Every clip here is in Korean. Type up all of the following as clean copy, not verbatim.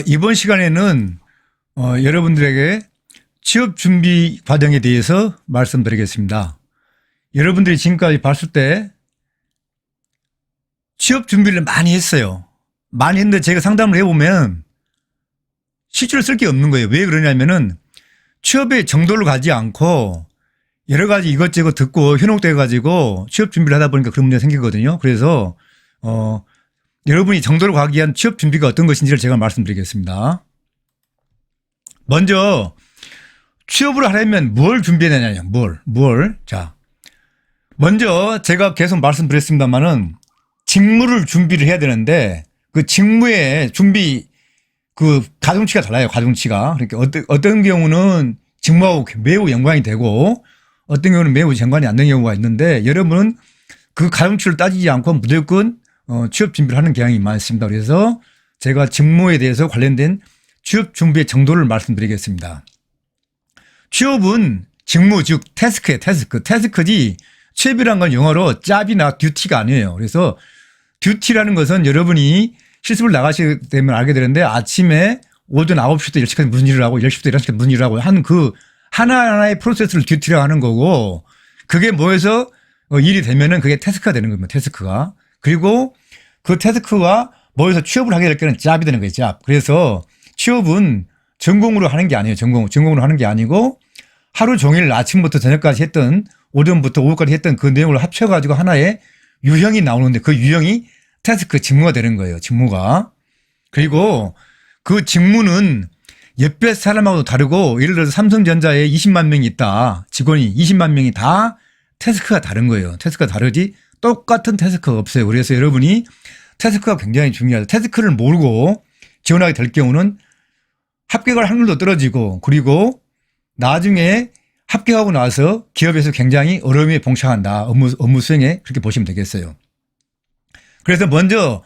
이번 시간에는 여러분들에게 취업 준비 과정에 대해서 말씀드리겠습니다. 여러분들이 지금까지 봤을 때 취업 준비를 많이 했어요. 많이 했는데 제가 상담을 해보면 실제로 쓸 게 없는 거예요. 왜 그러냐면은 취업의 정도를 가지 않고 여러 가지 이것저것 듣고 현혹돼 가지고 취업 준비를 하다 보니까 그런 문제가 생기거든요. 그래서 여러분이 정도를 가기 위한 취업 준비가 어떤 것인지를 제가 말씀드리겠습니다. 먼저 취업을 하려면 뭘 준비해야 되냐면 뭘. 자, 먼저 제가 계속 말씀드렸습니다만은 직무를 준비를 해야 되는데 그 직무의 준비 그 가중치가 달라요. 가중치가. 그러니까 어떤 경우는 직무하고 매우 연관이 되고 어떤 경우는 매우 연관이 안 되는 경우가 있는데 여러분은 그 가중치를 따지지 않고 무조건 취업 준비를 하는 경향이 많습니다. 그래서 제가 직무에 대해서 관련된 취업 준비의 정도를 말씀드리겠습니다. 취업은 직무 즉 태스크예요. 태스크지 취업이란 건 영어로 잡이나 듀티가 아니에요. 그래서 듀티라는 것은 여러분이 실습을 나가시게 되면 알게 되는데 아침에 오전 9시부터 10시까지 무슨 일을 하고 10시부터 11시까지 무슨 일을 하고 한 그 하나하나의 프로세스를 듀티라고 하는 거고 그게 뭐해서 일이 되면은 그게 태스크가 되는 겁니다. 태스크가. 그리고 그 태스크가 뭐해서 취업을 하게 될 때는 잡이 되는 거예요. 잡. 그래서 취업은 전공으로 하는 게 아니에요. 전공으로 하는 게 아니고 하루 종일 아침부터 저녁까지 했던 오전부터 오후까지 했던 그 내용을 합쳐가지고 하나의 유형이 나오는데 그 유형이 태스크 직무가 되는 거예요. 직무가. 그리고 그 직무는 옆에 사람하고도 다르고 예를 들어서 삼성전자에 20만 명이 있다. 직원이 20만 명이 다 태스크가 다른 거예요. 태스크가 다르지 똑같은 태스크가 없어요. 그래서 여러분이 태스크가 굉장히 중요하다. 태스크를 모르고 지원하게 될 경우는 합격할 확률도 떨어지고 그리고 나중에 합격하고 나서 기업에서 굉장히 어려움에 봉착한다. 업무 수행에 그렇게 보시면 되겠어요. 그래서 먼저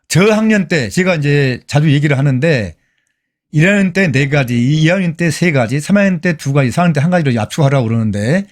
저학년 때 제가 이제 자주 얘기를 하는데 1학년 때 4가지, 2학년 때 3가지, 3학년 때 2가지, 4학년 때 1가지로 압축하라고 그러는데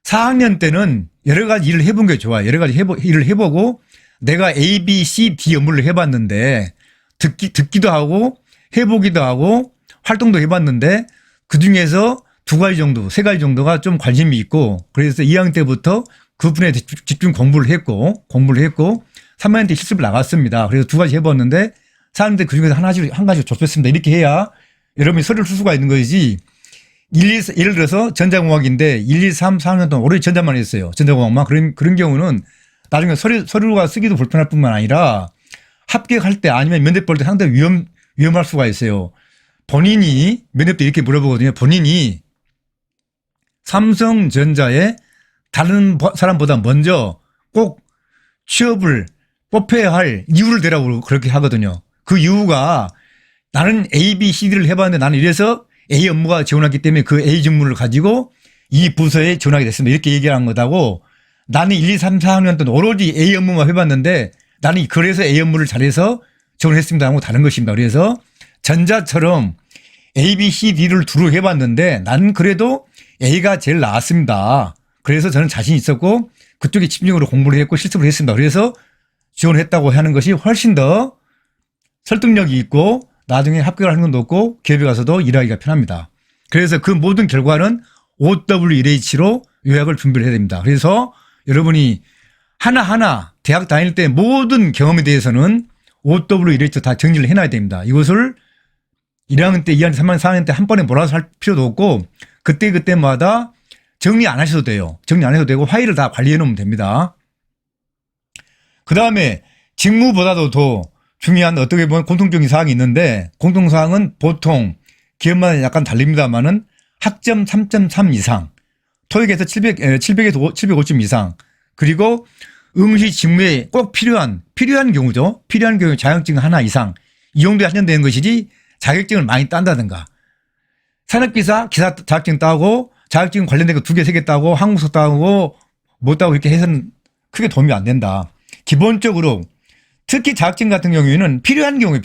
4학년 때는 여러 가지 일을 해본 게 좋아요. 여러 가지 일을 해보고 내가 A, B, C, D 업무를 해봤는데 듣기도 하고 해보기도 하고 활동도 해봤는데 그중에서 2가지 정도, 3가지 정도가 좀 관심이 있고 그래서 2학년 때부터 그 분야에 집중 공부를 했고 3학년 때 실습을 나갔습니다. 그래서 2가지 해봤는데 4학년 때 그중에서 한 가지 좁혔습니다. 이렇게 해야 여러분이 서류를 쓸 수가 있는 것이지 예를 들어서 전자공학인데 1, 2, 3, 4학년 동안 오로지 전자만 했어요. 전자공학만. 그런 경우는 나중에 서류가 쓰기도 불편할 뿐만 아니라 합격할 때 아니면 면접 볼 때 상당히 위험할 수가 있어요. 본인이 면접 때 이렇게 물어보거든요. 본인이 삼성전자에 다른 사람보다 먼저 꼭 취업을 뽑혀야 할 이유를 대라고 그렇게 하거든요. 그 이유가 나는 A, B, C, D를 해봤는데 나는 이래서 A 업무가 지원하기 때문에 그 A 직무를 가지고 이 부서에 지원하게 됐습니다. 이렇게 얘기한 거다고 나는 1, 2, 3, 4학년 동안 오로지 A 업무만 해봤는데 나는 그래서 A 업무를 잘해서 지원했습니다 하고 다른 것입니다. 그래서 전자처럼 A, B, C, D를 두루 해봤는데 나는 그래도 A가 제일 나았습니다. 그래서 저는 자신 있었고 그쪽에 집중적으로 공부를 했고 실습을 했습니다. 그래서 지원을 했다고 하는 것이 훨씬 더 설득력이 있고 나중에 합격을 하는 건 높고 기업에 가서도 일하기가 편합니다. 그래서 그 모든 결과는 OWLH로 요약을 준비를 해야 됩니다. 그래서 여러분이 하나하나 대학 다닐 때 모든 경험에 대해서는 OWLH로 다 정리를 해놔야 됩니다. 이것을 1학년 때, 2학년 때, 3학년, 4학년 때 한 번에 몰아서 할 필요도 없고 그때마다 정리 안 하셔도 돼요. 정리 안 해도 되고 파일을 다 관리해 놓으면 됩니다. 그 다음에 직무보다도 더 중요한 어떻게 보면 공통적인 사항이 있는데 공통사항은 보통 기업마다 약간 다릅니다만은 학점 3.3 이상, 토익에서 700에서 750 이상, 그리고 응시 직무에 꼭 필요한 경우죠. 필요한 경우에 자격증 하나 이상 이 정도에 한정되는 것이지 자격증을 많이 딴다든가 산업기사 기사 자격증 따고 자격증 관련된 거 2개, 3개 따고 한국서 따고 못 따고 이렇게 해서는 크게 도움이 안 된다. 기본적으로 특히 자격증 같은 경우에는 필요한 경우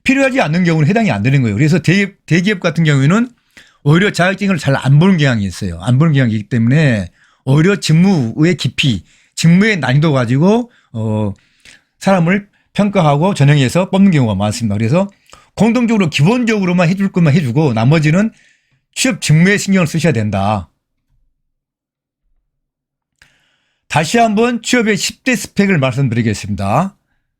필요하지 않는 경우는 해당이 안 되는 거예요. 그래서 대기업 같은 경우에는 오히려 자격증을 잘 안 보는 경향이 있어요. 안 보는 경향이 있기 때문에 오히려 직무의 깊이, 직무의 난이도 가지고 사람을 평가하고 전형해서 뽑는 경우가 많습니다. 그래서 공동적으로 기본적으로만 해줄 것만 해주고 나머지는 취업 직무에 신경을 쓰셔야 된다. 다시 한번 취업의 10대 스펙을 말씀드리겠습니다.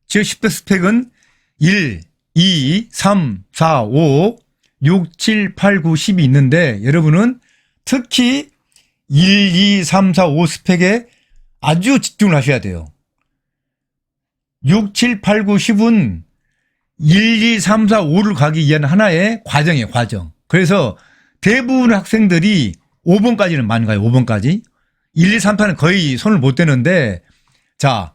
취업 10대 스펙은 1, 2, 3, 4, 5, 6, 7, 8, 9, 10이 있는데 여러분은 특히 1, 2, 3, 4, 5 스펙에 아주 집중을 하셔야 돼요. 6, 7, 8, 9, 10은 1, 2, 3, 4, 5를 가기 위한 하나의 과정이에요. 과정. 그래서 대부분의 학생들이 5번까지는 많이 가요. 5번까지. 1, 2, 3, 4는 거의 손을 못 대는데 자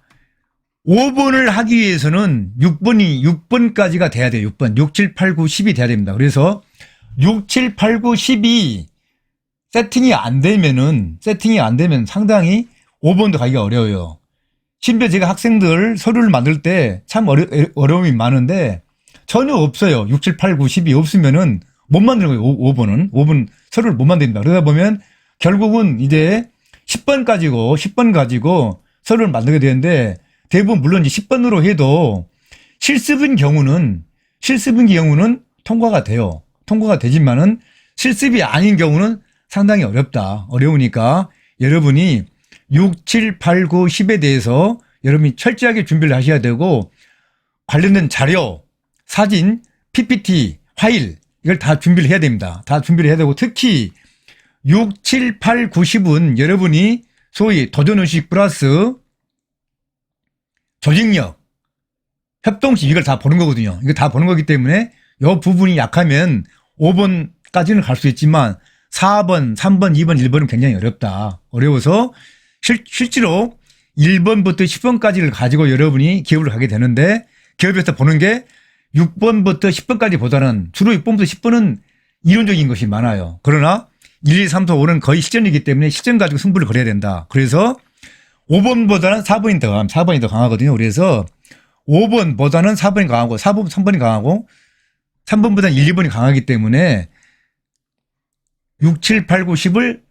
5번을 하기 위해서는 6번까지가 돼야 돼요. 6번. 6, 7, 8, 9, 10이 돼야 됩니다. 그래서 6, 7, 8, 9, 10이 세팅이 안 되면 상당히 5번도 가기가 어려워요. 심지어 제가 학생들 서류를 만들 때 참 어려움이 많은데 전혀 없어요. 6, 7, 8, 9, 10이 없으면은 못 만드는 거예요. 5번은. 5번 서류를 못 만듭니다. 그러다 보면 결국은 이제 10번 가지고 서류를 만들게 되는데 대부분 물론 이제 10번으로 해도 실습인 경우는 통과가 돼요. 통과가 되지만은 실습이 아닌 경우는 상당히 어렵다. 어려우니까 여러분이 6, 7, 8, 9, 10에 대해서 여러분이 철저하게 준비를 하셔야 되고 관련된 자료, 사진, PPT, 파일 이걸 다 준비를 해야 됩니다. 다 준비를 해야 되고 특히 6, 7, 8, 9, 10은 여러분이 소위 도전의식 플러스 조직력, 협동식 이걸 다 보는 거거든요. 이거 다 보는 거기 때문에 이 부분이 약하면 5번까지는 갈 수 있지만 4번, 3번, 2번, 1번은 굉장히 어렵다. 어려워서 실제로 1번부터 10번까지를 가지고 여러분이 기업을 가게 되는데 기업에서 보는 게 6번부터 10번까지 보다는 주로 6번부터 10번은 이론적인 것이 많아요. 그러나 1, 2, 3, 4, 5는 거의 실전이기 때문에 실전 가지고 승부를 걸어야 된다. 그래서 5번보다는 4번이 더 강하거든요. 그래서 5번보다는 4번이 강하고 3번이 강하고 3번보다는 1, 2번이 강하기 때문에 6, 7, 8, 9, 10을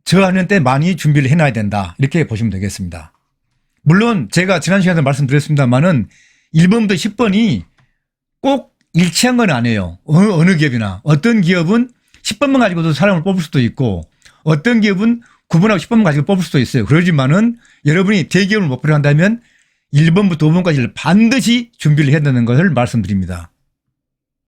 저하는 때 많이 준비를 해놔야 된다. 이렇게 보시면 되겠습니다. 물론 제가 지난 시간에 말씀드렸습니다만은 1번부터 10번이 꼭 일치한 건 아니에요. 어느 기업이나. 어떤 기업은 10번만 가지고도 사람을 뽑을 수도 있고 어떤 기업은 9번하고 10번만 가지고 뽑을 수도 있어요. 그러지만은 여러분이 대기업을 목표로 한다면 1번부터 5번까지를 반드시 준비를 해야 되는 것을 말씀드립니다.